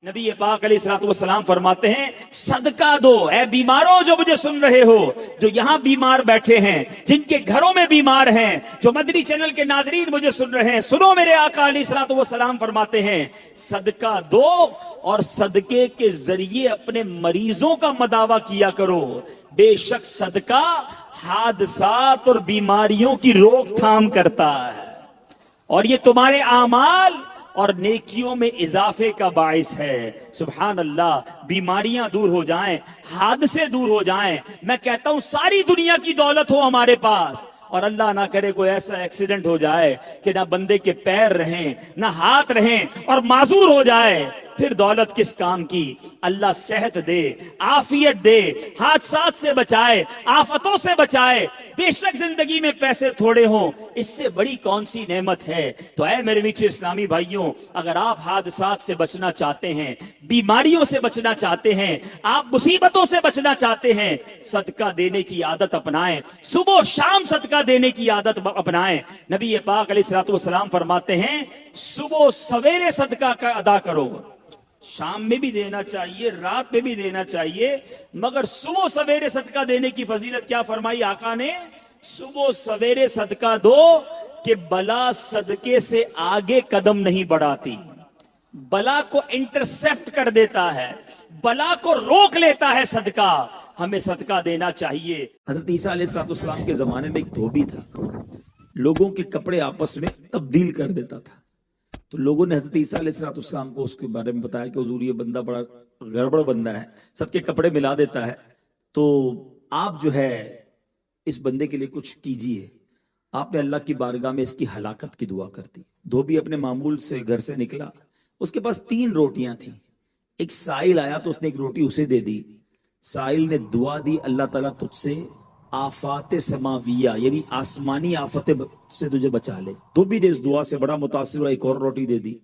نبی پاک علیہ الصلوۃ والسلام فرماتے ہیں صدقہ دو اے بیماروں جو مجھے سن رہے ہو، جو یہاں بیمار بیٹھے ہیں، جن کے گھروں میں بیمار ہیں، جو مدنی چینل کے ناظرین مجھے سن رہے ہیں، سنو میرے آقا علیہ الصلوۃ والسلام فرماتے ہیں صدقہ دو اور صدقے کے ذریعے اپنے مریضوں کا مداوا کیا کرو، بے شک صدقہ حادثات اور بیماریوں کی روک تھام کرتا ہے اور یہ تمہارے اعمال اور نیکیوں میں اضافے کا باعث ہے۔ سبحان اللہ، بیماریاں دور ہو جائیں، حادثے دور ہو جائیں، میں کہتا ہوں ساری دنیا کی دولت ہو ہمارے پاس اور اللہ نہ کرے کوئی ایسا ایکسیڈنٹ ہو جائے کہ نہ بندے کے پیر رہیں نہ ہاتھ رہیں اور معذور ہو جائے، پھر دولت کس کام کی؟ اللہ صحت دے، عافیت دے، حادثات سے بچائے، آفتوں سے بچائے۔ بے شک زندگی میں پیسے تھوڑے ہوں، اس سے بڑی کون سی نعمت ہے؟ تو اے میرے میٹھے اسلامی بھائیوں، اگر آپ حادثات سے بچنا چاہتے ہیں، بیماریوں سے بچنا چاہتے ہیں، آپ مصیبتوں سے بچنا چاہتے ہیں، صدقہ دینے کی عادت اپنائیں، صبح و شام صدقہ دینے کی عادت اپنائیں۔ نبی پاک علیہ الصلوۃ والسلام فرماتے ہیں صبح سویرے صدقہ کا ادا کرو، شام میں بھی دینا چاہیے، رات میں بھی دینا چاہیے، مگر صبح سویرے صدقہ دینے کی فضیلت کیا فرمائی آقا نے؟ صبح سویرے صدقہ دو کہ بلا صدقے سے آگے قدم نہیں بڑھاتی، بلا کو انٹرسپٹ کر دیتا ہے، بلا کو روک لیتا ہے صدقہ۔ ہمیں صدقہ دینا چاہیے۔ حضرت عیسیٰ علیہ السلام کے زمانے میں ایک دھوبی تھا، لوگوں کے کپڑے آپس میں تبدیل کر دیتا تھا، تو لوگوں نے حضرت عیسیٰ علیہ السلام کو اس کے بارے میں بتایا کہ حضور یہ بندہ بڑا گڑبڑ بندہ ہے، سب کے کپڑے ملا دیتا ہے، تو آپ جو ہے اس بندے کے لیے کچھ کیجئے۔ آپ نے اللہ کی بارگاہ میں اس کی ہلاکت کی دعا کر دی۔ دھوبی اپنے معمول سے گھر سے نکلا، اس کے پاس 3 روٹیاں تھیں، ایک سائل آیا تو اس نے ایک روٹی اسے دے دی، سائل نے دعا دی اللہ تعالیٰ تجھ سے آفات سماویہ یعنی آسمانی آفت سے تجھے بچا لے۔ دھوبی نے اس دعا سے بڑا متاثر ہوا، ایک اور روٹی دے دی،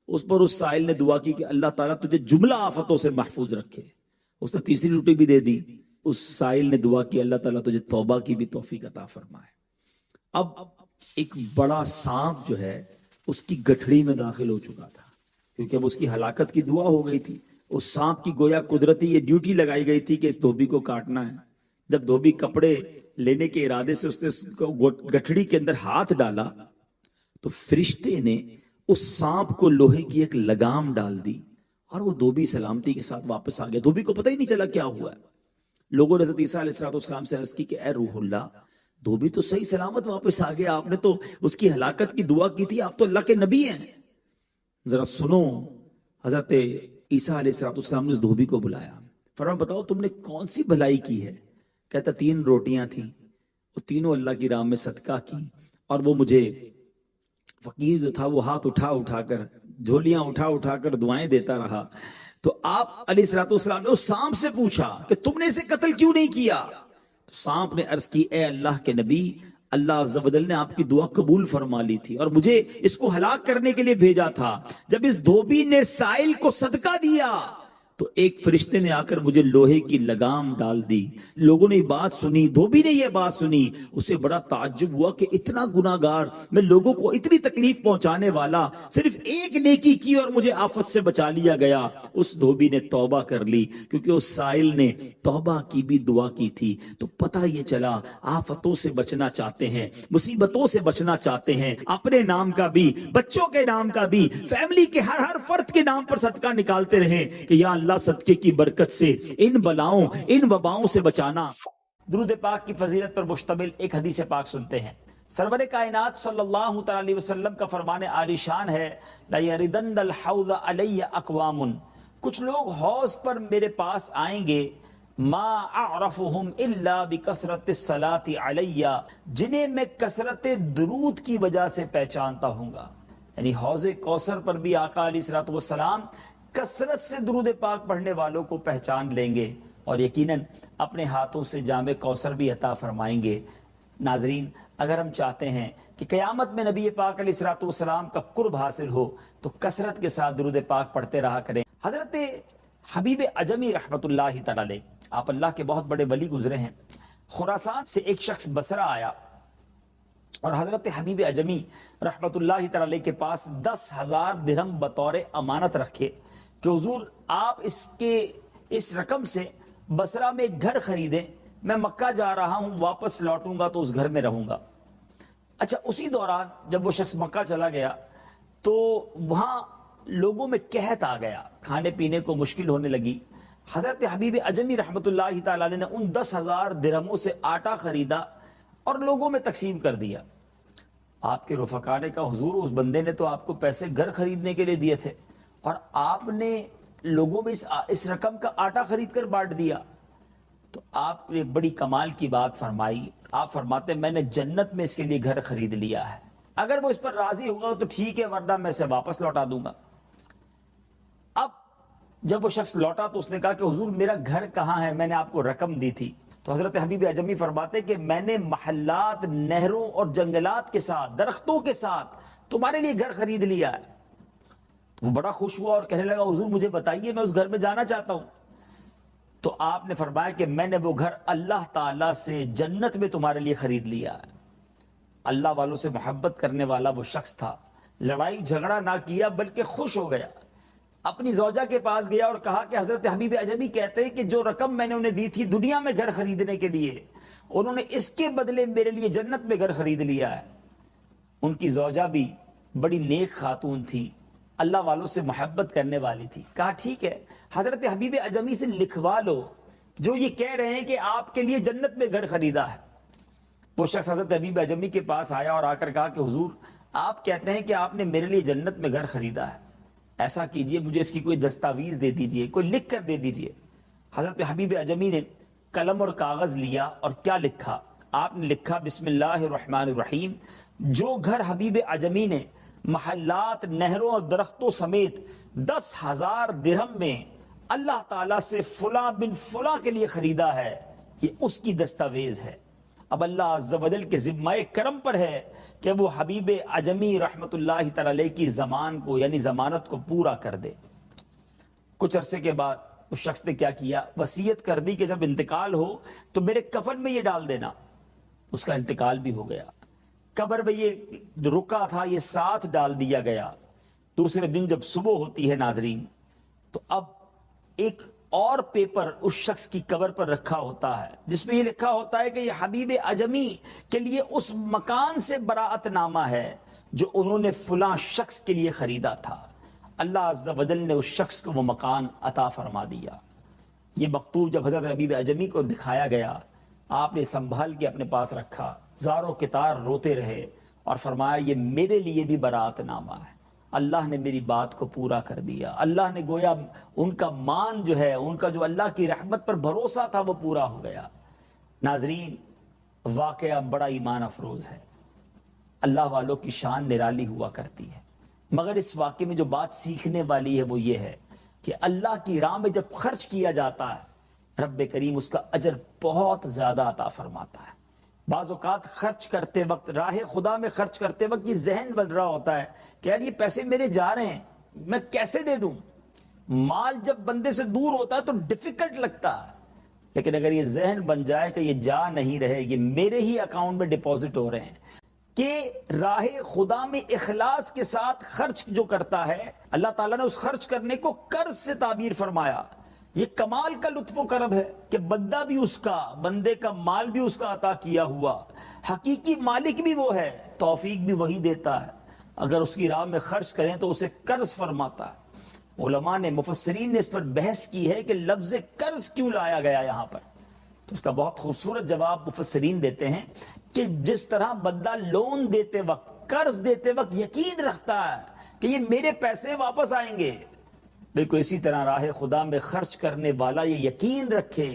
اس پر اس سائل نے دعا کی کہ اللہ تعالیٰ تجھے جملہ آفتوں سے محفوظ رکھے۔ اس نے تیسری روٹی بھی دے دی، اس سائل نے دعا کی اللہ تعالیٰ تجھے توبہ کی بھی توفیق عطا فرمائے۔ اب ایک بڑا سانپ جو ہے اس کی گٹھڑی میں داخل ہو چکا تھا، کیونکہ اب اس کی ہلاکت کی دعا ہو گئی تھی۔ اس سانپ کی گویا قدرتی یہ ڈیوٹی لگائی گئی تھی کہ اس دھوبی کو کاٹنا ہے۔ جب دھوبی کپڑے لینے کے ارادے سے اس نے گٹھڑی کے اندر ہاتھ ڈالا تو فرشتے نے اس سانپ کو لوہے کی ایک لگام ڈال دی اور وہ دھوبی سلامتی کے ساتھ واپس آ گیا۔ دھوبی کو پتہ ہی نہیں چلا کیا ہوا ہے۔ لوگوں نے حضرت عیسیٰ علیہ السلام سے عرض کی کہ اے روح اللہ، دھوبی تو صحیح سلامت واپس آ گیا، آپ نے تو اس کی ہلاکت کی دعا کی تھی، آپ تو اللہ کے نبی ہیں۔ ذرا سنو، حضرت عیسیٰ علیہ السلام نے اس دھوبی کو بلایا، فرمایا بتاؤ تم نے کون سی بھلائی کی ہے؟ کہتا 3 روٹیاں تھیں، وہ تینوں اللہ کی راہ میں صدقہ کی، اور وہ مجھے فقیر جو تھا وہ ہاتھ اٹھا کر جھولیاں اٹھا کر دعائیں دیتا رہا۔ تو آپ علیہ السلام نے اس سانپ سے پوچھا کہ تم نے اسے قتل کیوں نہیں کیا؟ تو سانپ نے عرض کی اے اللہ کے نبی، اللہ عز و جل نے آپ کی دعا قبول فرما لی تھی اور مجھے اس کو ہلاک کرنے کے لیے بھیجا تھا۔ جب اس دھوبی نے سائل کو صدقہ دیا تو ایک فرشتے نے آ کر مجھے لوہے کی لگام ڈال دی۔ لوگوں نے یہ بات سنی، دھوبی نے یہ بات سنی، اسے بڑا تعجب ہوا کہ اتنا گناہگار میں، لوگوں کو اتنی تکلیف پہنچانے والا، صرف ایک نیکی کی اور مجھے آفت سے بچا لیا گیا۔ اس دھوبی نے توبہ کر لی، کیونکہ اس سائل نے توبہ کی بھی دعا کی تھی۔ تو پتہ یہ چلا آفتوں سے بچنا چاہتے ہیں، مصیبتوں سے بچنا چاہتے ہیں، اپنے نام کا بھی، بچوں کے نام کا بھی، فیملی کے ہر فرد کے نام پر صدقہ نکالتے رہیں کہ یا اللہ صدقے کی برکت سے ان بلاؤں ان وباؤں سے بچانا۔ درود پاک کی فضیلت پر مشتمل ایک حدیث پاک سنتے ہیں۔ سرور کائنات صلی اللہ تعالی علیہ وسلم کا فرمان عالی شان ہے لَيَرِدَنَّ الْحَوْضَ عَلَيَّ أَقْوَامٌ، کچھ لوگ حوض پر میرے پاس آئیں گے، ما اعرفهم الا بکثرت الصلاۃ علی، جنہیں میں کثرت درود کی وجہ سے پہچانتا ہوں گا۔ یعنی حوض کوثر پر بھی آقا علیہ الصلوۃ والسلام کثرت سے درود پاک پڑھنے والوں کو پہچان لیں گے اور یقیناً اپنے ہاتھوں سے جام کوثر بھی عطا فرمائیں گے۔ ناظرین، اگر ہم چاہتے ہیں کہ قیامت میں نبی پاک علیہ الصلوۃ والسلام کا قرب حاصل ہو تو کثرت کے ساتھ درود پاک پڑھتے رہا کریں۔ حضرت حبیب عجمی رحمت اللہ تعالی علیہ، آپ اللہ کے بہت بڑے ولی گزرے ہیں۔ خراسان سے ایک شخص بصرہ آیا اور حضرت حبیب عجمی رحمت اللہ تعالی علیہ کے پاس 10,000 درہم بطور امانت رکھے کہ حضور آپ اس رقم سے بصرہ میں ایک گھر خریدیں، میں مکہ جا رہا ہوں، واپس لوٹوں گا تو اس گھر میں رہوں گا۔ اچھا، اسی دوران جب وہ شخص مکہ چلا گیا تو وہاں لوگوں میں قحط آ گیا، کھانے پینے کو مشکل ہونے لگی۔ حضرت حبیب اجمی رحمۃ اللہ تعالی علیہ نے ان 10,000 درہموں سے آٹا خریدا اور لوگوں میں تقسیم کر دیا۔ آپ کے رفقا نے کہا حضور اس بندے نے تو آپ کو پیسے گھر خریدنے کے لیے دیے تھے اور آپ نے لوگوں میں اس رقم کا آٹا خرید کر بانٹ دیا۔ تو آپ نے بڑی کمال کی بات فرمائی، آپ فرماتے میں نے جنت میں اس کے لیے گھر خرید لیا ہے، اگر وہ اس پر راضی ہوگا تو ٹھیک ہے، ورنہ میں اسے واپس لوٹا دوں گا۔ اب جب وہ شخص لوٹا تو اس نے کہا کہ حضور میرا گھر کہاں ہے، میں نے آپ کو رقم دی تھی۔ تو حضرت حبیب اجمی فرماتے کہ میں نے محلات، نہروں اور جنگلات کے ساتھ، درختوں کے ساتھ تمہارے لیے گھر خرید لیا ہے۔ تو وہ بڑا خوش ہوا اور کہنے لگا حضور مجھے بتائیے، میں اس گھر میں جانا چاہتا ہوں۔ تو آپ نے فرمایا کہ میں نے وہ گھر اللہ تعالیٰ سے جنت میں تمہارے لیے خرید لیا ہے۔ اللہ والوں سے محبت کرنے والا وہ شخص تھا، لڑائی جھگڑا نہ کیا بلکہ خوش ہو گیا، اپنی زوجہ کے پاس گیا اور کہا کہ حضرت حبیب اجمی کہتے ہیں کہ جو رقم میں نے انہیں دی تھی دنیا میں گھر خریدنے کے لیے، انہوں نے اس کے بدلے میرے لیے جنت میں گھر خرید لیا ہے۔ ان کی زوجہ بھی بڑی نیک خاتون تھی، اللہ والوں سے محبت کرنے والی تھی۔ کہا ٹھیک ہے، حضرت حبیب اجمی سے لکھوا لو جو یہ کہہ رہے ہیں کہ آپ کے لیے جنت میں گھر خریدا ہے۔ وہ شخص حضرت حبیب اجمی کے پاس آیا اور آ کر کہا کہ حضور آپ کہتے ہیں کہ آپ نے میرے لیے جنت میں گھر خریدا ہے، ایسا کیجئے مجھے اس کی کوئی دستاویز دے دیجئے، کوئی لکھ کر دے دیجئے۔ حضرت حبیب اجمی نے قلم اور کاغذ لیا اور کیا لکھا؟ آپ نے لکھا بسم اللہ الرحمن الرحیم، جو گھر حبیب اجمی نے محلات، نہروں اور درختوں سمیت 10,000 درہم میں اللہ تعالیٰ سے فلاں بن فلاں کے لیے خریدا ہے، یہ اس کی دستاویز ہے۔ اب اللہ عز و جل کے ذمہ کرم پر ہے کہ وہ حبیب اجمی رحمت اللہ تعالی علیہ کی زمان کو یعنی ضمانت کو پورا کر دے۔ کچھ عرصے کے بعد اس شخص نے کیا کیا؟ وصیت کر دی کہ جب انتقال ہو تو میرے کفن میں یہ ڈال دینا۔ اس کا انتقال بھی ہو گیا، قبر میں یہ جو رکا تھا یہ ساتھ ڈال دیا گیا۔ دوسرے دن جب صبح ہوتی ہے ناظرین، تو اب ایک اور پیپر اس شخص کی قبر پر رکھا ہوتا ہے جس میں یہ لکھا ہوتا ہے کہ یہ حبیب اجمی کے لیے اس مکان سے براءت نامہ ہے جو انہوں نے فلاں شخص کے لیے خریدا تھا۔ اللہ عز و جل نے اس شخص کو وہ مکان عطا فرما دیا۔ یہ مکتوب جب حضرت حبیب اجمی کو دکھایا گیا، آپ نے سنبھال کے اپنے پاس رکھا، زاروں کے تار روتے رہے اور فرمایا یہ میرے لیے بھی براءت نامہ ہے، اللہ نے میری بات کو پورا کر دیا، اللہ نے گویا ان کا مان جو ہے، ان کا جو اللہ کی رحمت پر بھروسہ تھا وہ پورا ہو گیا۔ ناظرین واقعہ بڑا ایمان افروز ہے، اللہ والوں کی شان نرالی ہوا کرتی ہے، مگر اس واقعے میں جو بات سیکھنے والی ہے وہ یہ ہے کہ اللہ کی راہ میں جب خرچ کیا جاتا ہے رب کریم اس کا اجر بہت زیادہ عطا فرماتا ہے۔ بعض اوقات خرچ کرتے وقت، راہ خدا میں خرچ کرتے وقت یہ ذہن بن رہا ہوتا ہے کہ یار یہ پیسے میرے جا رہے ہیں، میں کیسے دے دوں؟ مال جب بندے سے دور ہوتا ہے تو ڈیفیکلٹ لگتا ہے، لیکن اگر یہ ذہن بن جائے کہ یہ جا نہیں رہے، یہ میرے ہی اکاؤنٹ میں ڈپازٹ ہو رہے ہیں، کہ راہ خدا میں اخلاص کے ساتھ خرچ جو کرتا ہے اللہ تعالیٰ نے اس خرچ کرنے کو قرض سے تعبیر فرمایا۔ یہ کمال کا لطف و کرم ہے کہ بندہ بھی اس کا، بندے کا مال بھی اس کا عطا کیا ہوا، حقیقی مالک بھی وہ ہے، توفیق بھی وہی دیتا ہے، اگر اس کی راہ میں خرچ کریں تو اسے قرض فرماتا ہے۔ علماء نے، مفسرین نے اس پر بحث کی ہے کہ لفظ قرض کیوں لایا گیا یہاں پر، تو اس کا بہت خوبصورت جواب مفسرین دیتے ہیں کہ جس طرح بندہ لون دیتے وقت، قرض دیتے وقت یقین رکھتا ہے کہ یہ میرے پیسے واپس آئیں گے، بالکل اسی طرح راہ خدا میں خرچ کرنے والا یہ یقین رکھے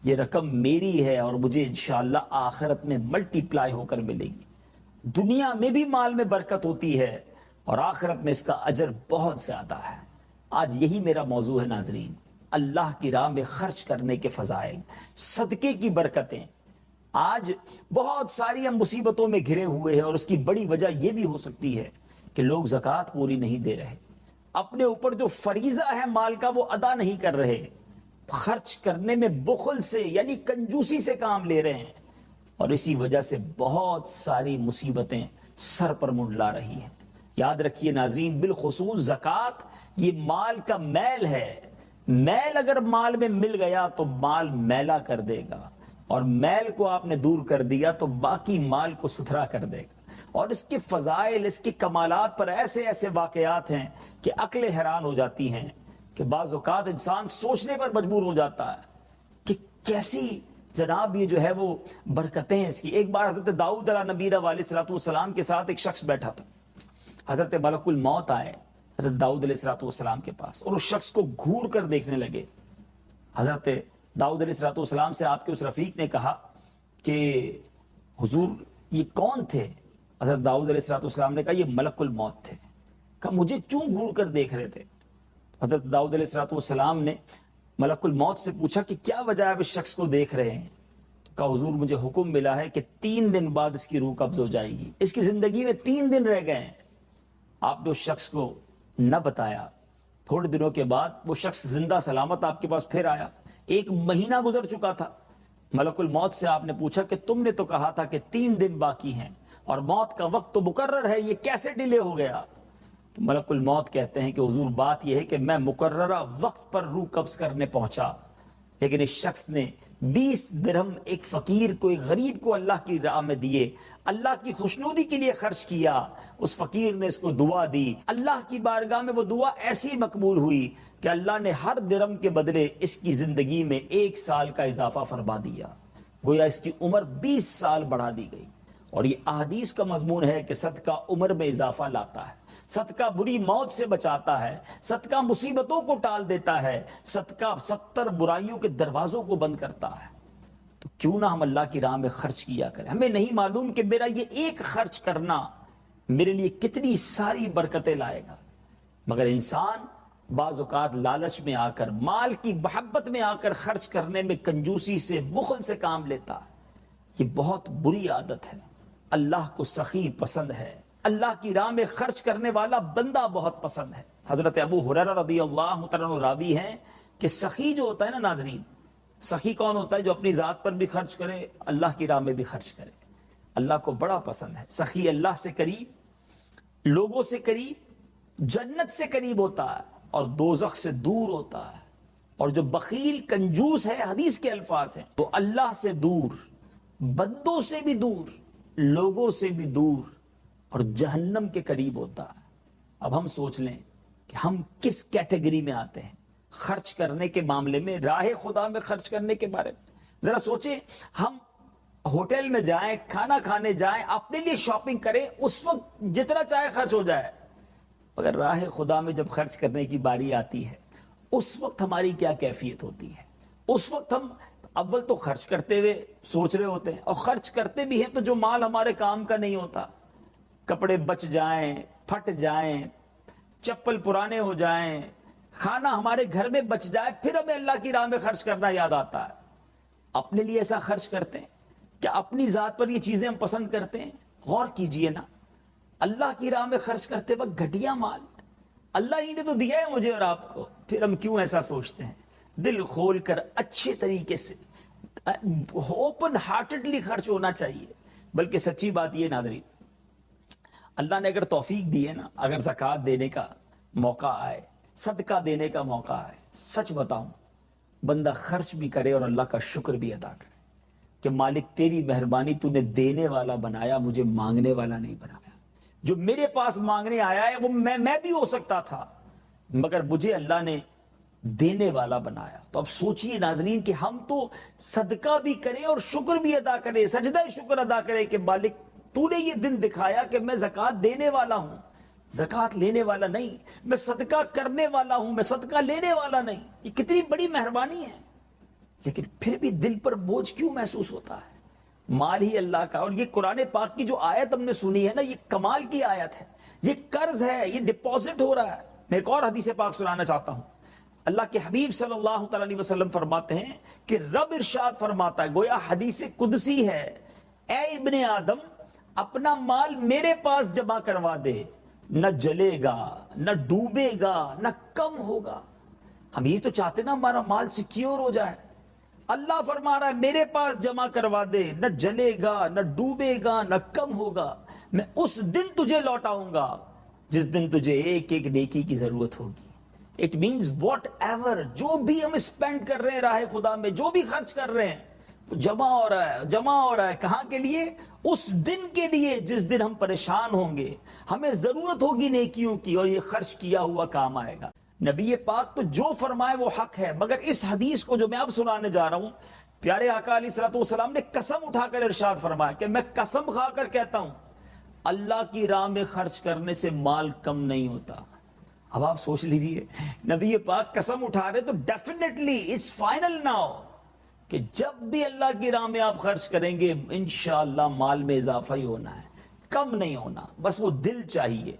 یہ رقم میری ہے اور مجھے انشاءاللہ آخرت میں ملٹی پلائی ہو کر ملے گی۔ دنیا میں بھی مال میں برکت ہوتی ہے اور آخرت میں اس کا اجر بہت زیادہ ہے۔ آج یہی میرا موضوع ہے ناظرین، اللہ کی راہ میں خرچ کرنے کے فضائل، صدقے کی برکتیں۔ آج بہت ساری ہم مصیبتوں میں گھرے ہوئے ہیں اور اس کی بڑی وجہ یہ بھی ہو سکتی ہے کہ لوگ زکوٰۃ پوری نہیں دے رہے، اپنے اوپر جو فریضہ ہے مال کا وہ ادا نہیں کر رہے، خرچ کرنے میں بخل سے یعنی کنجوسی سے کام لے رہے ہیں، اور اسی وجہ سے بہت ساری مصیبتیں سر پر منڈلا رہی ہیں۔ یاد رکھیے ناظرین، بالخصوص زکوٰۃ یہ مال کا میل ہے. میل اگر مال میں مل گیا تو مال میلا کر دے گا، اور میل کو آپ نے دور کر دیا تو باقی مال کو ستھرا کر دے گا. اور اس کے فضائل، اس کے کمالات پر ایسے ایسے واقعات ہیں کہ عقلیں حیران ہو جاتی ہیں، کہ بعض اوقات انسان سوچنے پر مجبور ہو جاتا ہے کہ کیسی جناب یہ جو ہے وہ برکتیں ہیں اس کی. ایک بار حضرت داؤد علیہ نبی علیہ السلام کے ساتھ ایک شخص بیٹھا تھا. حضرت ملک الموت آئے حضرت داؤد علیہ السلام کے پاس، اور اس شخص کو گھور کر دیکھنے لگے. حضرت داؤد علیہ السلام سے آپ کے اس رفیق نے کہا کہ حضور یہ کون تھے؟ حضرت داؤد علیہ السلام نے کہا یہ ملک الموت تھے. کہا مجھے کیوں گھور کر دیکھ رہے تھے؟ حضرت داؤد علیہ السلام نے ملک الموت سے پوچھا کہ کیا وجہ ہے اس شخص کو دیکھ رہے ہیں؟ تو کہا حضور مجھے حکم ملا ہے کہ 3 دن بعد اس کی روح قبض ہو جائے گی. اس کی زندگی میں 3 دن رہ گئے ہیں. آپ نے اس شخص کو نہ بتایا. تھوڑے دنوں کے بعد وہ شخص زندہ سلامت آپ کے پاس پھر آیا. 1 مہینہ گزر چکا تھا. ملک الموت سے آپ نے پوچھا کہ تم نے تو کہا تھا کہ 3 دن باقی ہیں اور موت کا وقت تو مقرر ہے، یہ کیسے ڈیلے ہو گیا؟ تو ملک الموت کہتے ہیں کہ حضور بات یہ ہے کہ میں مقررہ وقت پر روح قبض کرنے پہنچا، لیکن اس شخص نے 20 درہم ایک فقیر کو، ایک غریب کو اللہ کی راہ میں دیے، اللہ کی خوشنودی کے لیے خرچ کیا. اس فقیر نے اس کو دعا دی، اللہ کی بارگاہ میں وہ دعا ایسی مقبول ہوئی کہ اللہ نے ہر درہم کے بدلے اس کی زندگی میں 1 سال کا اضافہ فرما دیا. گویا اس کی عمر 20 سال بڑھا دی گئی. اور یہ احادیث کا مضمون ہے کہ صدقہ عمر میں اضافہ لاتا ہے، صدقہ بری موت سے بچاتا ہے، صدقہ مصیبتوں کو ٹال دیتا ہے، صدقہ 70 برائیوں کے دروازوں کو بند کرتا ہے. تو کیوں نہ ہم اللہ کی راہ میں خرچ کیا کریں؟ ہمیں نہیں معلوم کہ میرا یہ ایک خرچ کرنا میرے لیے کتنی ساری برکتیں لائے گا. مگر انسان بعض اوقات لالچ میں آ کر، مال کی محبت میں آ کر خرچ کرنے میں کنجوسی سے، بخل سے کام لیتا ہے. یہ بہت بری عادت ہے. اللہ کو سخی پسند ہے، اللہ کی راہ میں خرچ کرنے والا بندہ بہت پسند ہے. حضرت ابو ہریرہ رضی اللہ تعالیٰ عنہ راوی ہیں کہ سخی جو ہوتا ہے نا ناظرین، سخی کون ہوتا ہے؟ جو اپنی ذات پر بھی خرچ کرے، اللہ کی راہ میں بھی خرچ کرے. اللہ کو بڑا پسند ہے. سخی اللہ سے قریب، لوگوں سے قریب، جنت سے قریب ہوتا ہے اور دوزخ سے دور ہوتا ہے. اور جو بخیل کنجوس ہے، حدیث کے الفاظ ہیں، تو اللہ سے دور، بندوں سے بھی دور، لوگوں سے بھی دور، اور جہنم کے قریب ہوتا ہے. اب ہم سوچ لیں کہ ہم کس کیٹیگری میں آتے ہیں خرچ کرنے کے معاملے میں، راہ خدا میں خرچ کرنے کے بارے میں. ذرا سوچیں، ہم ہوٹل میں جائیں، کھانا کھانے جائیں، اپنے لیے شاپنگ کریں، اس وقت جتنا چاہے خرچ ہو جائے، مگر راہ خدا میں جب خرچ کرنے کی باری آتی ہے، اس وقت ہماری کیا کیفیت ہوتی ہے؟ اس وقت ہم اول تو خرچ کرتے ہوئے سوچ رہے ہوتے ہیں، اور خرچ کرتے بھی ہیں تو جو مال ہمارے کام کا نہیں ہوتا، کپڑے بچ جائیں، پھٹ جائیں، چپل پرانے ہو جائیں، کھانا ہمارے گھر میں بچ جائے، پھر ہمیں اللہ کی راہ میں خرچ کرنا یاد آتا ہے. اپنے لیے ایسا خرچ کرتے ہیں کیا؟ اپنی ذات پر یہ چیزیں ہم پسند کرتے ہیں؟ غور کیجئے نا، اللہ کی راہ میں خرچ کرتے وقت گھٹیا مال، اللہ ہی نے تو دیا ہے مجھے اور آپ کو، پھر ہم کیوں ایسا سوچتے ہیں؟ دل کھول کر اچھے طریقے سے اوپن ہارٹڈلی خرچ ہونا چاہیے. بلکہ سچی بات یہ ناظرین، اللہ نے اگر توفیق دی ہے نا، اگر زکوٰۃ دینے کا موقع آئے، صدقہ دینے کا موقع آئے، سچ بتاؤں بندہ خرچ بھی کرے اور اللہ کا شکر بھی ادا کرے کہ مالک تیری مہربانی، تو نے دینے والا بنایا، مجھے مانگنے والا نہیں بنایا. جو میرے پاس مانگنے آیا ہے وہ میں بھی ہو سکتا تھا، مگر مجھے اللہ نے دینے والا بنایا. تو اب سوچئے ناظرین کہ ہم تو صدقہ بھی کریں اور شکر بھی ادا کریں، سجدہ شکر ادا کریں کہ مالک تو نے یہ دن دکھایا کہ میں زکوٰۃ دینے والا ہوں، زکوٰۃ لینے والا نہیں. میں صدقہ کرنے والا ہوں، میں صدقہ لینے والا نہیں. یہ کتنی بڑی مہربانی ہے. لیکن پھر بھی دل پر بوجھ کیوں محسوس ہوتا ہے؟ مال ہی اللہ کا. اور یہ قرآن پاک کی جو آیت ہم نے سنی ہے نا، یہ کمال کی آیت ہے، یہ قرض ہے، یہ ڈپازٹ ہو رہا ہے. میں ایک اور حدیث پاک سنانا چاہتا ہوں. اللہ کے حبیب صلی اللہ تعالی علیہ وسلم فرماتے ہیں کہ رب ارشاد فرماتا ہے، گویا حدیث قدسی ہے، اے ابن آدم اپنا مال میرے پاس جمع کروا دے، نہ جلے گا، نہ ڈوبے گا، نہ کم ہوگا. ہم یہ تو چاہتے نا ہمارا مال سیکیور ہو جائے. اللہ فرما رہا ہے میرے پاس جمع کروا دے، نہ جلے گا، نہ ڈوبے گا، نہ کم ہوگا. میں اس دن تجھے لوٹاؤں گا جس دن تجھے ایک ایک نیکی کی ضرورت ہوگی. اٹ مینز واٹ ایور، جو بھی ہم اسپینڈ کر رہے ہیں راہ خدا میں، جو بھی خرچ کر رہے ہیں، تو جمع ہو رہا ہے کہاں کے لیے؟ اس دن کے لیے جس دن ہم پریشان ہوں گے، ہمیں ضرورت ہوگی نیکیوں کی، اور یہ خرچ کیا ہوا کام آئے گا. نبی پاک تو جو فرمائے وہ حق ہے، مگر اس حدیث کو جو میں اب سنانے جا رہا ہوں، پیارے آقا علیہ الصلوۃ والسلام نے قسم اٹھا کر ارشاد فرمایا کہ میں قسم کھا کر کہتا ہوں اللہ کی راہ میں خرچ کرنے سے مال کم نہیں ہوتا. اب آپ سوچ لیجئے، نبی پاک قسم اٹھا رہے تو ڈیفینیٹلی اٹس فائنل ناؤ کہ جب بھی اللہ کی راہ میں آپ خرچ کریں گے انشاءاللہ مال میں اضافہ ہی ہونا ہے، کم نہیں ہونا. بس وہ دل چاہیے،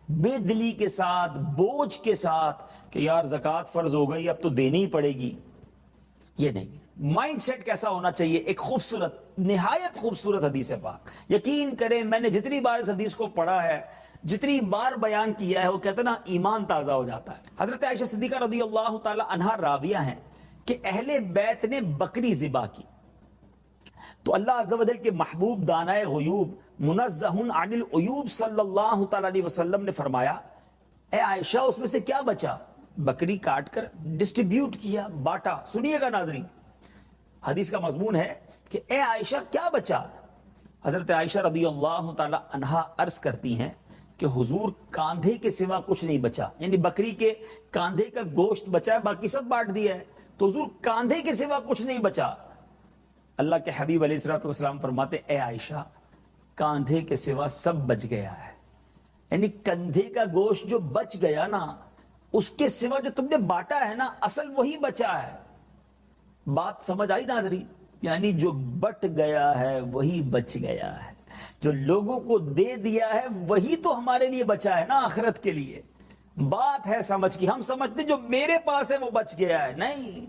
بے دلی کے ساتھ، بوجھ کے ساتھ کہ یار زکوٰۃ فرض ہو گئی اب تو دینی ہی پڑے گی. یہ نہیں. مائنڈ سیٹ کیسا ہونا چاہیے؟ ایک خوبصورت، نہایت خوبصورت حدیث پاک. یقین کریں میں نے جتنی بار اس حدیث کو پڑھا ہے، جتنی بار بیان کیا ہے، وہ کہتے ہیں نا ایمان تازہ ہو جاتا ہے. حضرت عائشہ صدیقہ رضی اللہ تعالی عنہا راویہ ہیں کہ اہل بیت نے بکری ذبح کی تو اللہ عز و جل کے محبوب دانائے غیوب منزہ عن العیوب صلی اللہ تعالی علیہ وسلم نے فرمایا اے عائشہ اس میں سے کیا بچا؟ بکری کاٹ کر ڈسٹریبیوٹ کیا، بانٹا. سنیے گا ناظرین، حدیث کا مضمون ہے کہ اے عائشہ کیا بچا؟ حضرت عائشہ رضی اللہ تعالی عنہا عرض کرتی ہیں کہ حضور کاندھے کے سوا کچھ نہیں بچا، یعنی بکری کے کاندھے کا گوشت بچا ہے، باقی سب بانٹ دیا ہے، تو حضور کاندھے کے سوا کچھ نہیں بچا. اللہ کے حبیب علیہ الصلوۃ والسلام فرماتے اے عائشہ کاندھے کے سوا سب بچ گیا ہے، یعنی کندھے کا گوشت جو بچ گیا نا، اس کے سوا جو تم نے بانٹا ہے نا، اصل وہی بچا ہے. بات سمجھ آئی ناظرین؟ یعنی جو بٹ گیا ہے وہی بچ گیا ہے، جو لوگوں کو دے دیا ہے وہی تو ہمارے لیے بچا ہے نا آخرت کے لیے. بات ہے سمجھ کی، ہم سمجھتے جو میرے پاس ہے وہ بچ گیا ہے، نہیں،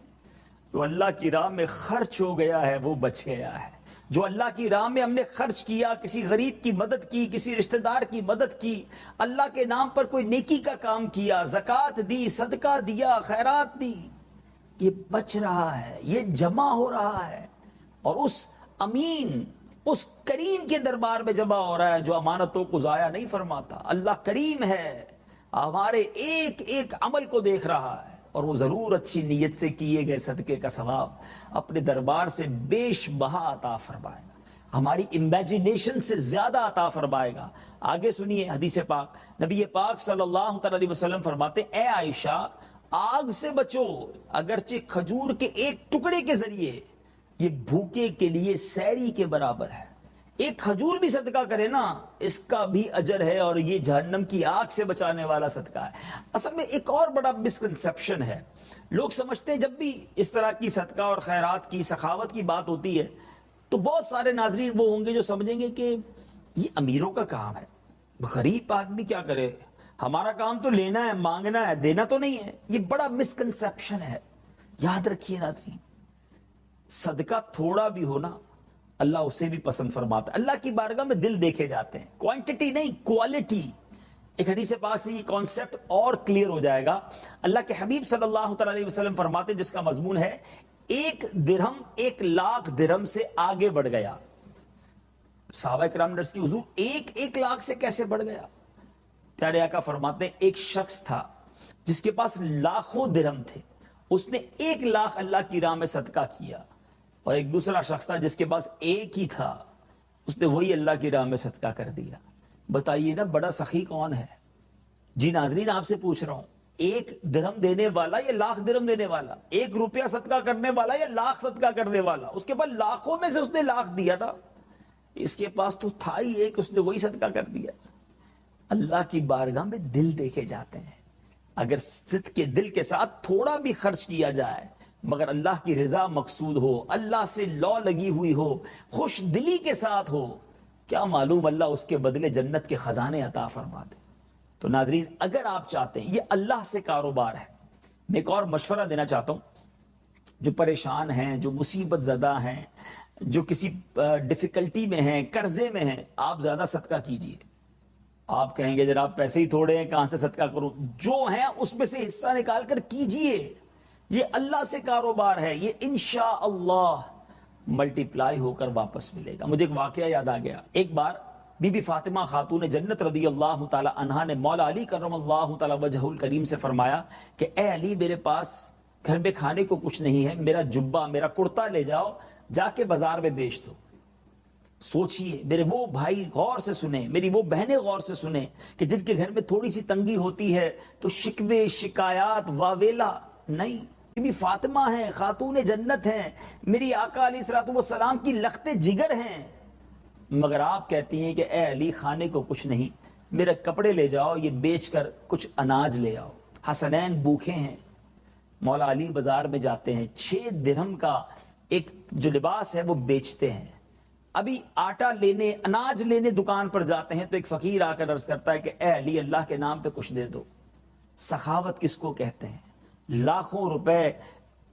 جو اللہ کی راہ میں خرچ ہو گیا ہے وہ بچ گیا ہے. جو اللہ کی راہ میں ہم نے خرچ کیا، کسی غریب کی مدد کی، کسی رشتہ دار کی مدد کی، اللہ کے نام پر کوئی نیکی کا کام کیا، زکوٰۃ دی، صدقہ دیا، خیرات دی، یہ بچ رہا ہے، یہ جمع ہو رہا ہے، اور اس امین، اس کریم کے دربار میں جمع ہو رہا ہے جو امانتوں کو ضائع نہیں فرماتا. اللہ کریم ہے، ہمارے ایک ایک عمل کو دیکھ رہا ہے، اور وہ ضرور اچھی نیت سے کیے گئے صدقے کا ثواب اپنے دربار سے بیش بہا عطا فرمائے گا، ہماری امیجینیشن سے زیادہ عطا فرمائے گا. آگے سنیے حدیث پاک، نبی پاک صلی اللہ علیہ وسلم فرماتے اے عائشہ آگ سے بچو، اگرچہ کھجور کے ایک ٹکڑے کے ذریعے یہ بھوکے کے لیے سیری کے برابر ہے. ایک کھجور بھی صدقہ کرے نا، اس کا بھی اجر ہے، اور یہ جہنم کی آگ سے بچانے والا صدقہ ہے. اصل میں ایک اور بڑا مسکنسپشن ہے، لوگ سمجھتے ہیں جب بھی اس طرح کی صدقہ اور خیرات کی، سخاوت کی بات ہوتی ہے تو بہت سارے ناظرین وہ ہوں گے جو سمجھیں گے کہ یہ امیروں کا کام ہے، غریب آدمی کیا کرے، ہمارا کام تو لینا ہے، مانگنا ہے، دینا تو نہیں ہے. یہ بڑا مسکنسپشن ہے. یاد رکھیے ناظرین، صدقہ تھوڑا بھی ہونا اللہ اسے بھی پسند فرماتا ہے. اللہ کی بارگاہ میں دل دیکھے جاتے ہیں، کوانٹٹی نہیں، کوالٹی. ایک حدیث پاک سے یہ کانسیپٹ اور کلیئر ہو جائے گا. اللہ کے حبیب صلی اللہ تعالی علیہ وسلم فرماتے جس کا مضمون ہے 1 درہم 1 لاکھ درہم سے آگے بڑھ گیا. صحابہ کرام نے عرض کی حضور 1 لاکھ سے کیسے بڑھ گیا؟ پیارے آقا فرماتے ہیں ایک شخص تھا جس کے پاس لاکھوں درہم تھے، اس نے 1 لاکھ اللہ کی راہ میں صدقہ کیا، اور ایک دوسرا شخص تھا جس کے پاس 1 ہی تھا، اس نے وہی اللہ کی راہ میں صدقہ کر دیا. بتائیے نا بڑا سخی کون ہے؟ جی ناظرین آپ سے پوچھ رہا ہوں، 1 درہم دینے والا یا لاکھ درہم دینے والا، 1 روپیہ صدقہ کرنے والا یا لاکھ صدقہ کرنے والا؟ اس کے پاس لاکھوں میں سے اس نے لاکھ دیا تھا، اس کے پاس تو تھا ہی ایک، اس نے وہی صدقہ کر دیا. اللہ کی بارگاہ میں دل دیکھے جاتے ہیں. اگر صدق کے دل کے ساتھ تھوڑا بھی خرچ کیا جائے مگر اللہ کی رضا مقصود ہو، اللہ سے لو لگی ہوئی ہو، خوش دلی کے ساتھ ہو، کیا معلوم اللہ اس کے بدلے جنت کے خزانے عطا فرما دے. تو ناظرین اگر آپ چاہتے ہیں، یہ اللہ سے کاروبار ہے. میں ایک اور مشورہ دینا چاہتا ہوں، جو پریشان ہیں، جو مصیبت زدہ ہیں، جو کسی ڈیفیکلٹی میں ہیں، قرضے میں ہیں، آپ زیادہ صدقہ کیجئے. آپ کہیں گے جناب پیسے ہی تھوڑے ہیں کہاں سے صدقہ کروں؟ جو ہیں اس میں سے حصہ نکال کر کیجئے. یہ اللہ سے کاروبار ہے، یہ انشاءاللہ ملٹی پلائی ہو کر واپس ملے گا. مجھے ایک واقعہ یاد آ گیا. ایک بار بی بی فاطمہ خاتون جنت رضی اللہ تعالی عنہا نے مولا علی کرم اللہ تعالی وجہ الکریم سے فرمایا کہ اے علی میرے پاس گھر میں کھانے کو کچھ نہیں ہے، میرا جبہ میرا کرتا لے جاؤ، جا کے بازار میں بیچ دو۔ سوچئے میرے وہ بھائی غور سے سنیں، میری وہ بہنیں غور سے سنیں کہ جن کے گھر میں تھوڑی سی تنگی ہوتی ہے تو شکوے شکایات واویلا نہیں، بی بی فاطمہ ہیں، خاتون جنت ہیں، میری آقا علیہ الصلوۃ والسلام کی لخت جگر ہیں، مگر آپ کہتی ہیں کہ اے علی کھانے کو کچھ نہیں، میرے کپڑے لے جاؤ، یہ بیچ کر کچھ اناج لے آؤ۔ حسنین بھوکے ہیں، مولا علی بازار میں جاتے ہیں، 6 درہم کا ایک جو لباس ہے وہ بیچتے ہیں۔ ابھی آٹا لینے اناج لینے دکان پر جاتے ہیں تو ایک فقیر آ کر عرض کرتا ہے کہ اے علی اللہ کے نام پہ کچھ دے دو۔ سخاوت کس کو کہتے ہیں؟ لاکھوں روپے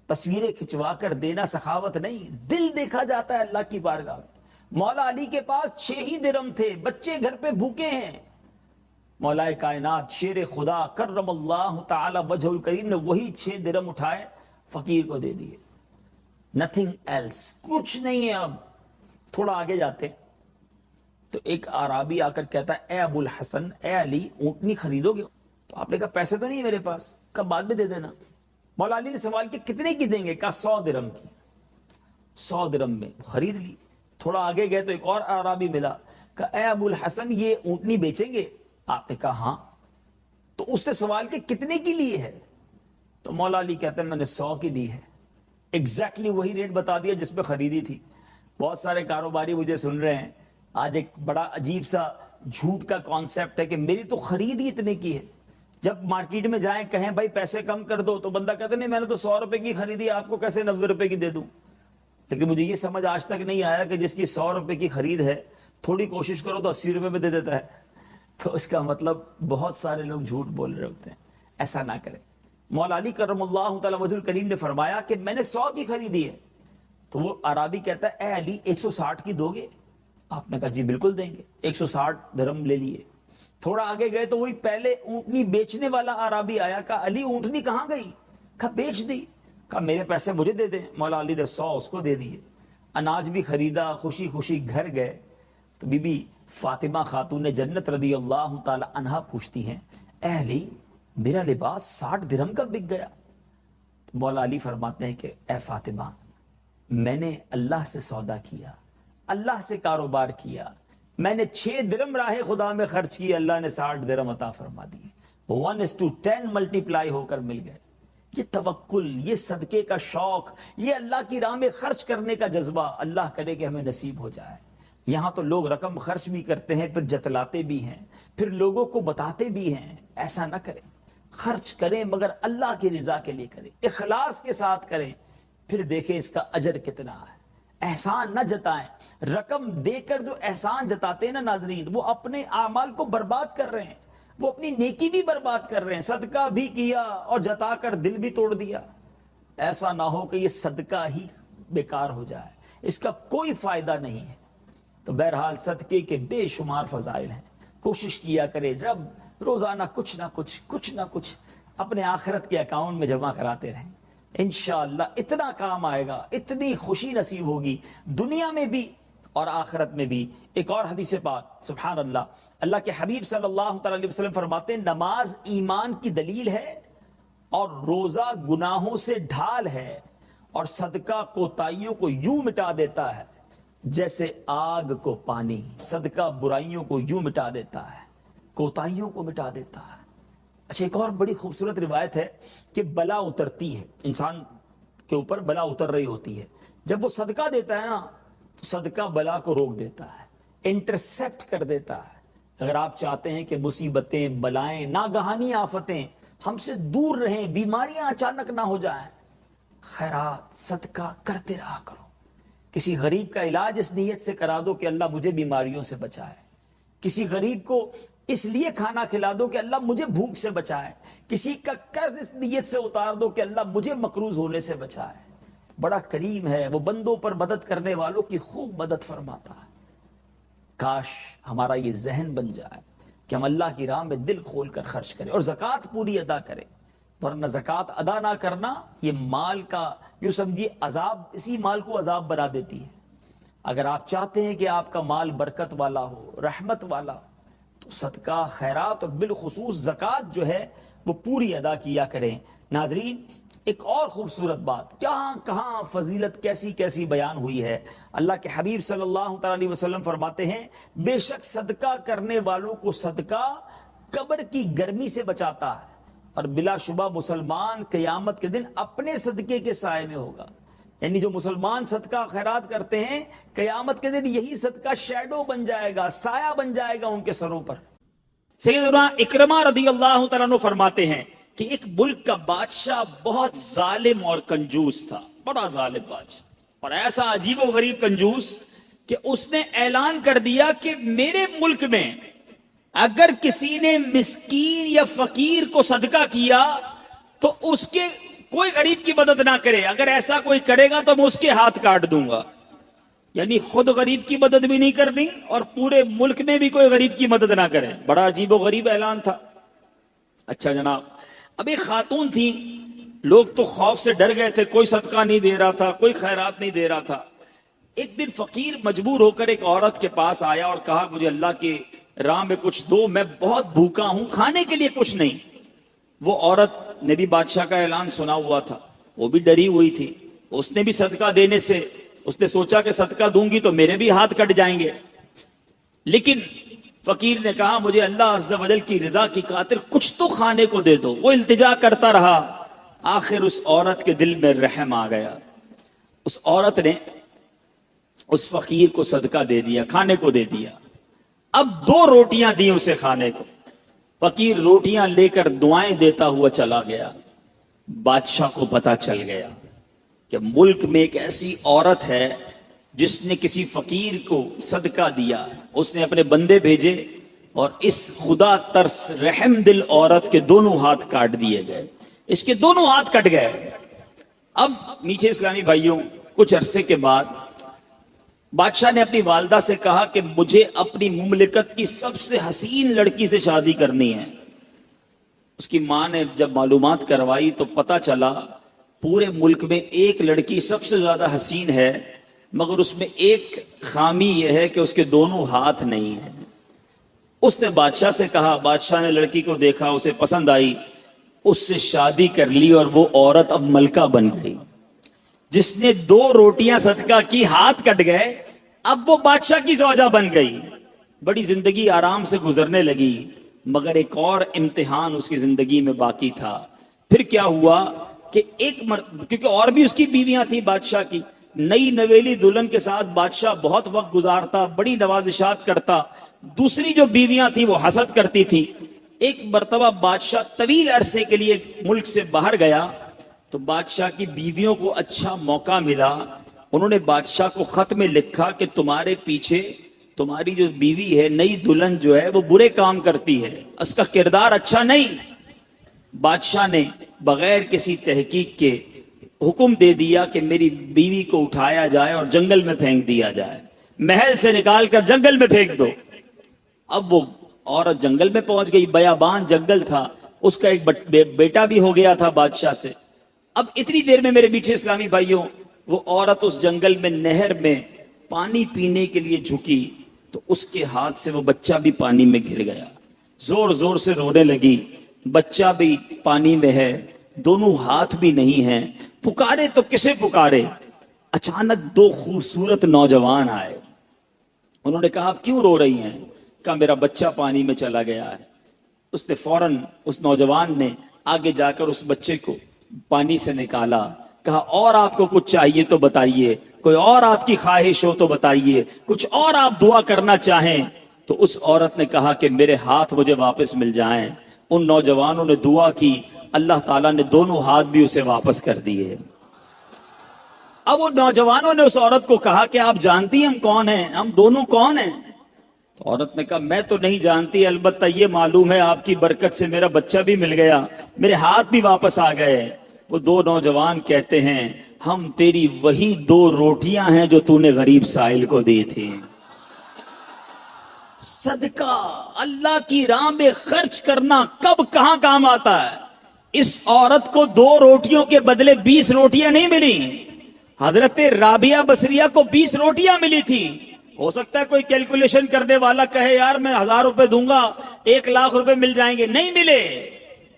تصویریں کھنچوا کر دینا سخاوت نہیں، دل دیکھا جاتا ہے اللہ کی بارگاہ میں۔ مولا علی کے پاس 6 ہی درہم تھے، بچے گھر پہ بھوکے ہیں، مولا کائنات شیر خدا کرم اللہ تعالی وجہ الکریم نے وہی 6 درہم اٹھائے فقیر کو دے دیے، نتھنگ ایلس، کچھ نہیں ہے۔ اب تھوڑا آگے جاتے تو ایک اعرابی آ کر کہتا ہے اے ابو الحسن، اے علی اونٹنی خریدو گے؟ تو آپ نے کہا پیسے تو نہیں ہے میرے پاس، کب بعد میں دے دینا۔ مولا علی نے سوال کیا کتنے کی دیں گے؟ کہا 100 درہم کی۔ 100 درہم میں خرید لی۔ تھوڑا آگے گئے تو ایک اور اعرابی ملا، کہا اے ابو الحسن یہ اونٹنی بیچیں گے؟ آپ نے کہا ہاں۔ تو اس نے سوال کہ کتنے کی لی ہے؟ تو مولا علی کہتے ہیں میں نے 100 کی لی ہے۔ ایگزیکٹلی وہی ریٹ بتا دیا جس پہ خریدی تھی۔ بہت سارے کاروباری مجھے سن رہے ہیں، آج ایک بڑا عجیب سا جھوٹ کا کانسیپٹ ہے کہ میری تو خرید ہی اتنے کی ہے۔ جب مارکیٹ میں جائیں کہیں بھائی پیسے کم کر دو تو بندہ کہتے نہیں میں نے تو 100 روپے کی خریدی، آپ کو کیسے 90 روپے کی دے دوں؟ لیکن مجھے یہ سمجھ آج تک نہیں آیا کہ جس کی 100 روپے کی خرید ہے تھوڑی کوشش کرو تو 80 روپے میں دے دیتا ہے۔ تو اس کا مطلب بہت سارے لوگ جھوٹ بول رہے ہوتے ہیں، ایسا نہ کریں۔ مولا علی کرم اللہ تعالی وجہ الکریم نے فرمایا کہ میں نے 100 کی خریدی ہے۔ تو وہ عربی کہتا ہے اے علی 160 کی دو گے؟ آپ نے کہا جی بالکل دیں گے۔ 160 درہم لے لیے۔ تھوڑا آگے گئے تو وہی پہلے اونٹنی بیچنے والا عربی آیا، کہا علی اونٹنی کہاں گئی؟ کہا بیچ دی۔ کہا میرے پیسے مجھے دے دیں۔ مولا علی نے 100 اس کو دے دیے، اناج بھی خریدا، خوشی خوشی گھر گئے تو بی بی فاطمہ خاتون جنت رضی اللہ تعالی عنہا پوچھتی ہیں اے علی میرا لباس 60 درہم کا بک گیا۔ تو مولا علی فرماتے ہیں کہ اے فاطمہ میں نے اللہ سے سودا کیا، اللہ سے کاروبار کیا، میں نے 6 درہم راہ خدا میں خرچ کیے، اللہ نے 60 درہم عطا فرما دیے، 1:10 ملٹیپلائی ہو کر مل گئے۔ یہ توکل، یہ صدقے کا شوق، یہ اللہ کی راہ میں خرچ کرنے کا جذبہ، اللہ کرے کہ ہمیں نصیب ہو جائے۔ یہاں تو لوگ رقم خرچ بھی کرتے ہیں، پھر جتلاتے بھی ہیں، پھر لوگوں کو بتاتے بھی ہیں۔ ایسا نہ کریں، خرچ کریں مگر اللہ کی رضا کے لیے کریں، اخلاص کے ساتھ کریں، پھر دیکھیں اس کا اجر کتنا ہے۔ احسان نہ جتائیں، رقم دے کر جو احسان جتاتے ہیں نا ناظرین، وہ اپنے اعمال کو برباد کر رہے ہیں، وہ اپنی نیکی بھی برباد کر رہے ہیں، صدقہ بھی کیا اور جتا کر دل بھی توڑ دیا۔ ایسا نہ ہو کہ یہ صدقہ ہی بیکار ہو جائے، اس کا کوئی فائدہ نہیں ہے۔ تو بہرحال صدقے کے بے شمار فضائل ہیں، کوشش کیا کرے رب روزانہ کچھ نہ کچھ اپنے آخرت کے اکاؤنٹ میں جمع کراتے رہیں، انشاءاللہ اتنا کام آئے گا، اتنی خوشی نصیب ہوگی دنیا میں بھی اور آخرت میں بھی۔ ایک اور حدیث پاک سبحان اللہ، اللہ کے حبیب صلی اللہ تعالی علیہ وسلم فرماتے ہیں نماز ایمان کی دلیل ہے اور روزہ گناہوں سے ڈھال ہے، اور صدقہ کوتاہیوں کو یوں مٹا دیتا ہے جیسے آگ کو پانی۔ صدقہ برائیوں کو یوں مٹا دیتا ہے، کوتاہیوں کو مٹا دیتا ہے۔ اچھا ایک اور بڑی خوبصورت روایت ہے کہ بلا اترتی ہے، انسان کے اوپر بلا اتر رہی ہوتی ہے، جب وہ صدقہ دیتا ہے نا تو صدقہ بلا کو روک دیتا ہے، انٹرسیپٹ کر دیتا ہے۔ اگر آپ چاہتے ہیں کہ مصیبتیں، بلائیں، ناگہانی آفتیں ہم سے دور رہیں، بیماریاں اچانک نہ ہو جائیں، خیرات صدقہ کرتے رہا کرو۔ کسی غریب کا علاج اس نیت سے کرا دو کہ اللہ مجھے بیماریوں سے بچائے، کسی غریب کو اس لیے کھانا کھلا دو کہ اللہ مجھے بھوک سے بچائے، کسی کا قرض اس نیت سے اتار دو کہ اللہ مجھے مقروض ہونے سے بچائے۔ بڑا کریم ہے وہ، بندوں پر مدد کرنے والوں کی خوب مدد فرماتا ہے۔ کاش ہمارا یہ ذہن بن جائے کہ ہم اللہ کی راہ میں دل کھول کر خرچ کریں اور زکوٰۃ پوری ادا کریں، ورنہ زکوٰۃ ادا نہ کرنا یہ مال کا یوں سمجھیے عذاب، اسی مال کو عذاب بنا دیتی ہے۔ اگر آپ چاہتے ہیں کہ آپ کا مال برکت والا ہو، رحمت والا، تو صدقہ، خیرات اور بالخصوص زکوٰۃ جو ہے وہ پوری ادا کیا کریں۔ ناظرین، ایک اور خوبصورت بات، کہاں کہاں فضیلت کیسی کیسی بیان ہوئی ہے۔ اللہ کے حبیب صلی اللہ تعالی علیہ وسلم فرماتے ہیں، بے شک صدقہ کرنے والوں کو صدقہ قبر کی گرمی سے بچاتا ہے، اور بلا شبہ مسلمان قیامت کے دن اپنے صدقے کے سائے میں ہوگا۔ یعنی جو مسلمان صدقہ خیرات کرتے ہیں، قیامت کے دن یہی صدقہ شیڈو بن جائے گا، سایہ بن جائے گا ان کے سروں پر۔ سیدنا اکرمہ رضی اللہ تعالیٰ عنہ فرماتے ہیں کہ ایک ملک کا بادشاہ بہت ظالم اور کنجوس تھا، بڑا ظالم بادشاہ، اور ایسا عجیب و غریب کنجوس کہ اس نے اعلان کر دیا کہ میرے ملک میں اگر کسی نے مسکین یا فقیر کو صدقہ کیا تو اس کے کوئی غریب کی مدد نہ کرے، اگر ایسا کوئی کرے گا تو میں اس کے ہاتھ کاٹ دوں گا۔ یعنی خود غریب کی مدد بھی نہیں کرنی اور پورے ملک میں بھی کوئی غریب کی مدد نہ کرے۔ بڑا عجیب و غریب اعلان تھا۔ اچھا جناب، اب ایک خاتون تھی، لوگ تو خوف سے ڈر گئے تھے، کوئی صدقہ نہیں دے رہا تھا، کوئی خیرات نہیں دے رہا تھا۔ ایک دن فقیر مجبور ہو کر ایک عورت کے پاس آیا اور کہا مجھے اللہ کی راہ میں کچھ دو، میں بہت بھوکا ہوں، کھانے کے لیے کچھ نہیں۔ وہ عورت نے بھی بادشاہ کا اعلان سنا ہوا تھا، وہ بھی ڈری ہوئی تھی، اس نے بھی صدقہ دینے سے اس نے سوچا کہ صدقہ دوں گی تو میرے بھی ہاتھ کٹ جائیں گے، لیکن فقیر نے کہا مجھے اللہ عز و جل کی رضا کی خاطر کچھ تو کھانے کو دے دو۔ وہ التجا کرتا رہا، آخر اس عورت کے دل میں رحم آ گیا، اس عورت نے اس فقیر کو صدقہ دے دیا، کھانے کو دے دیا۔ اب 2 روٹیاں دی اسے کھانے کو، فقیر روٹیاں لے کر دعائیں دیتا ہوا چلا گیا۔ بادشاہ کو پتا چل گیا کہ ملک میں ایک ایسی عورت ہے جس نے کسی فقیر کو صدقہ دیا۔ اس نے اپنے بندے بھیجے اور اس خدا ترس رحم دل عورت کے دونوں ہاتھ کاٹ دیے گئے، اس کے دونوں ہاتھ کٹ گئے۔ اب میٹھے اسلامی بھائیوں، کچھ عرصے کے بعد بادشاہ نے اپنی والدہ سے کہا کہ مجھے اپنی مملکت کی سب سے حسین لڑکی سے شادی کرنی ہے۔ اس کی ماں نے جب معلومات کروائی تو پتا چلا پورے ملک میں ایک لڑکی سب سے زیادہ حسین ہے، مگر اس میں ایک خامی یہ ہے کہ اس کے دونوں ہاتھ نہیں ہیں۔ اس نے بادشاہ سے کہا، بادشاہ نے لڑکی کو دیکھا، اسے پسند آئی، اس سے شادی کر لی اور وہ عورت اب ملکہ بن گئی۔ جس نے 2 روٹیاں صدقہ کی، ہاتھ کٹ گئے، اب وہ بادشاہ کی زوجہ بن گئی، بڑی زندگی آرام سے گزرنے لگی۔ مگر ایک اور امتحان اس کی زندگی میں باقی تھا۔ پھر کیا ہوا کہ کیونکہ اور بھی اس کی بیویاں تھیں بادشاہ کی، نئی نویلی دلہن کے ساتھ بادشاہ بہت وقت گزارتا، بڑی نوازشات کرتا، دوسری جو بیویاں تھیں وہ حسد کرتی تھی۔ ایک مرتبہ بادشاہ طویل عرصے کے لیے ملک سے باہر گیا تو بادشاہ کی بیویوں کو اچھا موقع ملا، انہوں نے بادشاہ کو خط میں لکھا کہ تمہارے پیچھے تمہاری جو بیوی ہے، نئی دلہن جو ہے، وہ برے کام کرتی ہے، اس کا کردار اچھا نہیں۔ بادشاہ نے بغیر کسی تحقیق کے حکم دے دیا کہ میری بیوی کو اٹھایا جائے اور جنگل میں پھینک دیا جائے، محل سے نکال کر جنگل میں پھینک دو۔ اب وہ عورت جنگل میں پہنچ گئی، بیابان جنگل تھا، اس کا ایک بیٹا بھی ہو گیا تھا بادشاہ سے۔ اب اتنی دیر میں میرے میٹھے اسلامی بھائیوں، وہ عورت اس جنگل میں نہر میں پانی پینے کے لیے جھکی تو اس کے ہاتھ سے وہ بچہ بھی پانی میں گر گیا، زور زور سے رونے لگی، بچہ بھی پانی میں ہے، دونوں ہاتھ بھی نہیں ہیں، پکارے تو کسے پکارے؟ اچانک 2 خوبصورت نوجوان آئے، انہوں نے کہا آپ کیوں رو رہی ہیں؟ کہا میرا بچہ پانی میں چلا گیا ہے۔ اس نے فوراً، اس نوجوان نے آگے جا کر اس بچے کو پانی سے نکالا، کہا اور آپ کو کچھ چاہیے تو بتائیے، کوئی اور آپ کی خواہش ہو تو بتائیے، کچھ اور آپ دعا کرنا چاہیں تو۔ اس عورت نے کہا کہ میرے ہاتھ مجھے واپس مل جائیں۔ ان نوجوانوں نے دعا کی، اللہ تعالیٰ نے دونوں ہاتھ بھی اسے واپس کر دیے۔ اب وہ نوجوانوں نے اس عورت کو کہا کہ آپ جانتی ہیں ہم کون ہیں، ہم دونوں کون ہیں؟ تو عورت نے کہا میں تو نہیں جانتی، البتہ یہ معلوم ہے آپ کی برکت سے میرا بچہ بھی مل گیا، میرے ہاتھ بھی واپس آ گئے۔ وہ 2 نوجوان کہتے ہیں ہم تیری وہی 2 روٹیاں ہیں جو تو نے غریب سائل کو دی تھی۔ صدقہ، اللہ کی راہ میں خرچ کرنا کب کہاں کام آتا ہے۔ اس عورت کو 2 روٹیوں کے بدلے 20 روٹیاں نہیں ملی، حضرت رابعہ بصریہ کو 20 روٹیاں ملی تھی. ہو سکتا ہے کوئی کیلکولیشن کرنے والا کہے یار میں 1000 روپے دوں گا 1,00,000 روپے مل جائیں گے. نہیں ملے،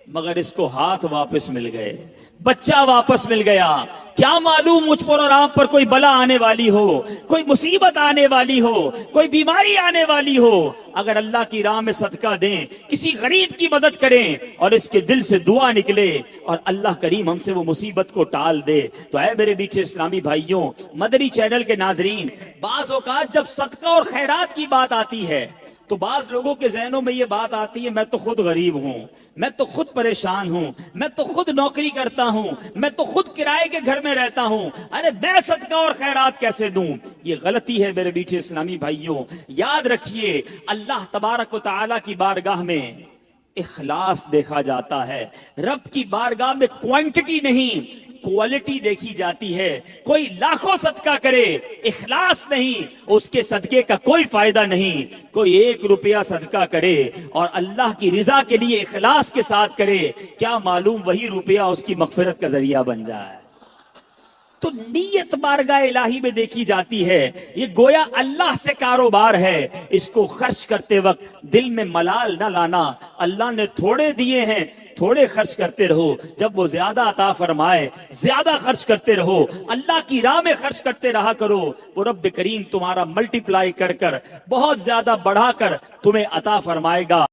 مگر اس کو ہاتھ واپس مل گئے، بچہ واپس مل گیا. کیا معلوم مجھ پر اور آپ پر کوئی بلا آنے والی ہو، کوئی مصیبت آنے والی ہو، کوئی بیماری آنے والی ہو، اگر اللہ کی راہ میں صدقہ دیں، کسی غریب کی مدد کریں اور اس کے دل سے دعا نکلے اور اللہ کریم ہم سے وہ مصیبت کو ٹال دے. تو اے میرے میٹھے اسلامی بھائیوں، مدنی چینل کے ناظرین، بعض اوقات جب صدقہ اور خیرات کی بات آتی ہے تو بعض لوگوں کے ذہنوں میں یہ بات آتی ہے میں تو خود غریب ہوں، میں تو خود پریشان ہوں، میں تو خود نوکری کرتا ہوں، میں تو خود کرائے کے گھر میں رہتا ہوں، ارے میں صدقہ اور خیرات کیسے دوں؟ یہ غلطی ہے میرے میٹھے اسلامی بھائیوں. یاد رکھیے اللہ تبارک و تعالیٰ کی بارگاہ میں اخلاص دیکھا جاتا ہے. رب کی بارگاہ میں کوانٹٹی نہیں کوالٹی دیکھی جاتی ہے. کوئی لاکھوں صدقہ کرے اخلاص نہیں، اس کے صدقے کا کوئی فائدہ نہیں. کوئی 1 روپیہ صدقہ کرے اور اللہ کی رضا کے لیے اخلاص کے ساتھ کرے، کیا معلوم وہی روپیہ اس کی مغفرت کا ذریعہ بن جائے. تو نیت بارگاہ الہی میں دیکھی جاتی ہے. یہ گویا اللہ سے کاروبار ہے. اس کو خرچ کرتے وقت دل میں ملال نہ لانا. اللہ نے تھوڑے دیے ہیں، تھوڑے خرچ کرتے رہو، جب وہ زیادہ عطا فرمائے زیادہ خرچ کرتے رہو. اللہ کی راہ میں خرچ کرتے رہا کرو، وہ رب کریم تمہارا ملٹی پلائی کر کر بہت زیادہ بڑھا کر تمہیں عطا فرمائے گا.